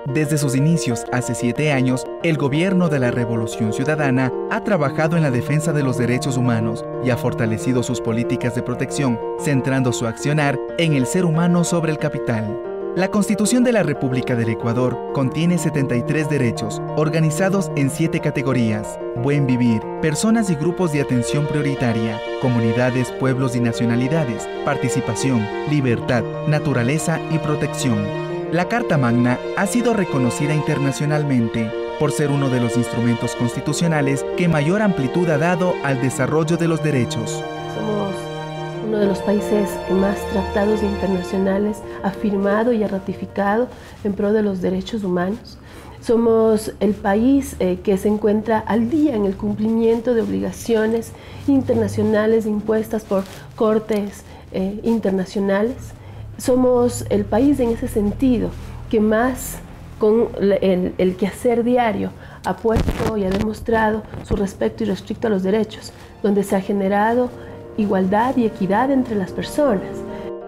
Desde sus inicios, hace 7 años, el gobierno de la Revolución Ciudadana ha trabajado en la defensa de los derechos humanos y ha fortalecido sus políticas de protección, centrando su accionar en el ser humano sobre el capital. La Constitución de la República del Ecuador contiene 73 derechos, organizados en 7 categorías: buen vivir, personas y grupos de atención prioritaria, comunidades, pueblos y nacionalidades, participación, libertad, naturaleza y protección. La Carta Magna ha sido reconocida internacionalmente por ser uno de los instrumentos constitucionales que mayor amplitud ha dado al desarrollo de los derechos. Somos uno de los países que más tratados internacionales ha firmado y ha ratificado en pro de los derechos humanos. Somos el país que se encuentra al día en el cumplimiento de obligaciones internacionales impuestas por cortes internacionales. Somos el país en ese sentido que más con el quehacer diario ha puesto y ha demostrado su respeto irrestricto a los derechos, donde se ha generado igualdad y equidad entre las personas.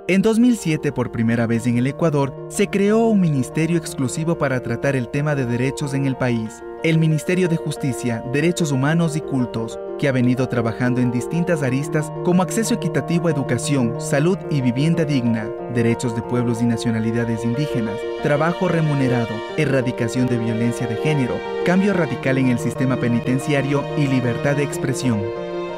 En 2007, por primera vez en el Ecuador, se creó un ministerio exclusivo para tratar el tema de derechos en el país, el Ministerio de Justicia, Derechos Humanos y Cultos, que ha venido trabajando en distintas aristas como acceso equitativo a educación, salud y vivienda digna, derechos de pueblos y nacionalidades indígenas, trabajo remunerado, erradicación de violencia de género, cambio radical en el sistema penitenciario y libertad de expresión.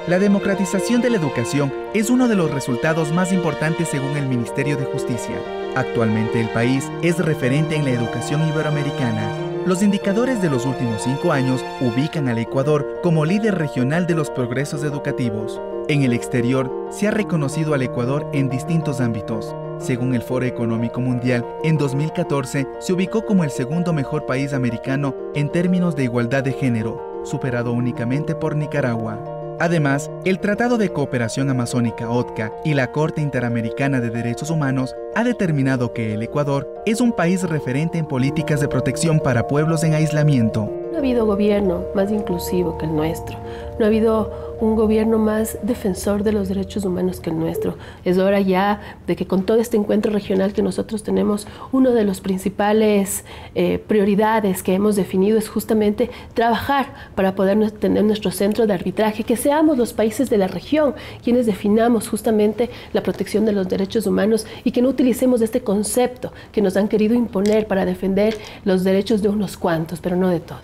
La democratización de la educación es uno de los resultados más importantes según el Ministerio de Justicia. Actualmente el país es referente en la educación iberoamericana. Los indicadores de los últimos 5 años ubican al Ecuador como líder regional de los progresos educativos. En el exterior se ha reconocido al Ecuador en distintos ámbitos. Según el Foro Económico Mundial, en 2014 se ubicó como el segundo mejor país americano en términos de igualdad de género, superado únicamente por Nicaragua. Además, el Tratado de Cooperación Amazónica OTCA y la Corte Interamericana de Derechos Humanos ha determinado que el Ecuador es un país referente en políticas de protección para pueblos en aislamiento. No ha habido gobierno más inclusivo que el nuestro. No ha habido un gobierno más defensor de los derechos humanos que el nuestro. Es hora ya de que con todo este encuentro regional que nosotros tenemos, uno de los principales prioridades que hemos definido es justamente trabajar para poder tener nuestro centro de arbitraje, que seamos los países de la región quienes definamos justamente la protección de los derechos humanos y que no utilicemos este concepto que nos han querido imponer para defender los derechos de unos cuantos, pero no de todos.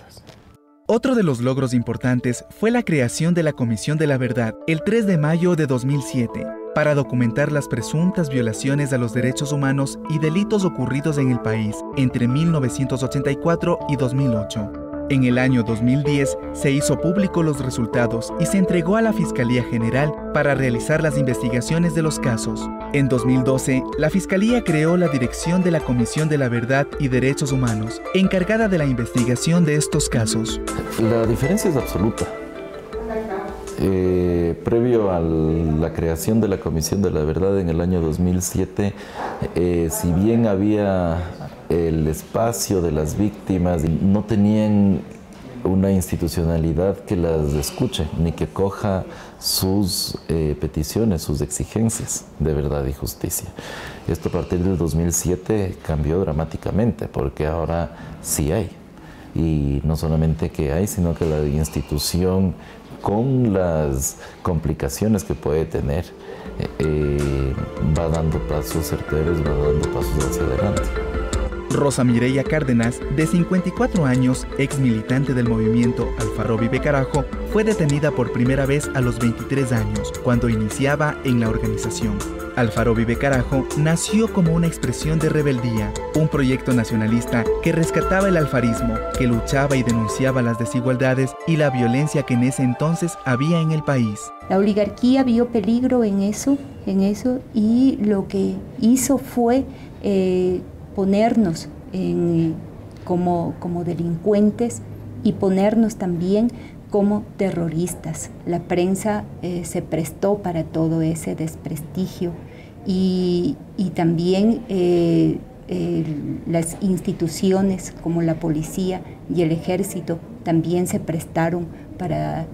Otro de los logros importantes fue la creación de la Comisión de la Verdad el 3 de mayo de 2007, para documentar las presuntas violaciones a los derechos humanos y delitos ocurridos en el país entre 1984 y 2008. En el año 2010 se hizo público los resultados y se entregó a la Fiscalía General para realizar las investigaciones de los casos. En 2012, la Fiscalía creó la Dirección de la Comisión de la Verdad y Derechos Humanos, encargada de la investigación de estos casos. La diferencia es absoluta. Previo a la creación de la Comisión de la Verdad en el año 2007, si bien había el espacio de las víctimas, no tenían una institucionalidad que las escuche ni que coja sus peticiones, sus exigencias de verdad y justicia. Esto a partir del 2007 cambió dramáticamente, porque ahora sí hay. Y no solamente que hay, sino que la institución, con las complicaciones que puede tener, va dando pasos certeros, va dando pasos hacia adelante. Rosa Mireya Cárdenas, de 54 años, ex militante del movimiento Alfaro Vive Carajo, fue detenida por primera vez a los 23 años, cuando iniciaba en la organización. Alfaro Vive Carajo nació como una expresión de rebeldía, un proyecto nacionalista que rescataba el alfarismo, que luchaba y denunciaba las desigualdades y la violencia que en ese entonces había en el país. La oligarquía vio peligro en eso, y lo que hizo fue ponernos como delincuentes y ponernos también como terroristas. La prensa se prestó para todo ese desprestigio y también las instituciones como la policía y el ejército también se prestaron para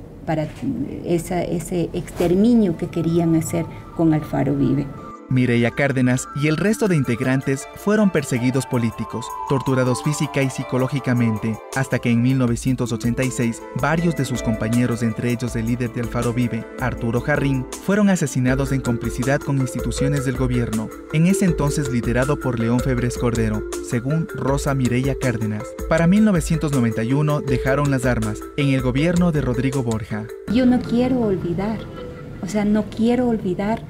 ese exterminio que querían hacer con Alfaro Vive. Mireya Cárdenas y el resto de integrantes fueron perseguidos políticos, torturados física y psicológicamente, hasta que en 1986 varios de sus compañeros, entre ellos el líder de Alfaro Vive, Arturo Jarrín, fueron asesinados en complicidad con instituciones del gobierno, en ese entonces liderado por León Febres Cordero, según Rosa Mireya Cárdenas. Para 1991 dejaron las armas, en el gobierno de Rodrigo Borja. Yo no quiero olvidar, no quiero olvidar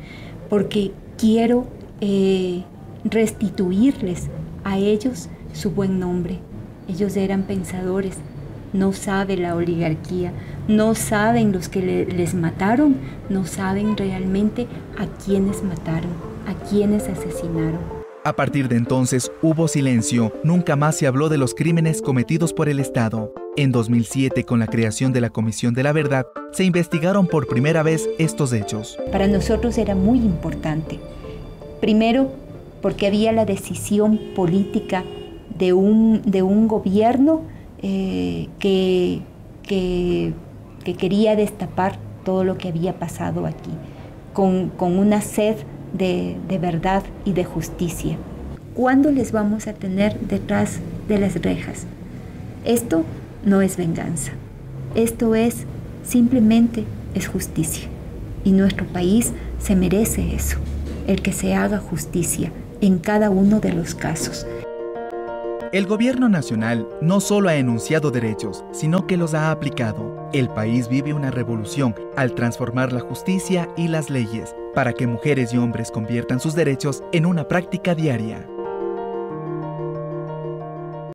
porque quiero restituirles a ellos su buen nombre. Ellos eran pensadores, no sabe la oligarquía, no saben los que les mataron, no saben realmente a quiénes mataron, a quiénes asesinaron. A partir de entonces hubo silencio, nunca más se habló de los crímenes cometidos por el Estado. En 2007, con la creación de la Comisión de la Verdad, se investigaron por primera vez estos hechos. Para nosotros era muy importante. Primero, porque había la decisión política de un gobierno que quería destapar todo lo que había pasado aquí, con una sed de verdad y de justicia. ¿Cuándo les vamos a tener detrás de las rejas? Esto no es venganza. Esto simplemente es justicia. Y nuestro país se merece eso, el que se haga justicia en cada uno de los casos. El gobierno nacional no solo ha enunciado derechos, sino que los ha aplicado. El país vive una revolución al transformar la justicia y las leyes para que mujeres y hombres conviertan sus derechos en una práctica diaria.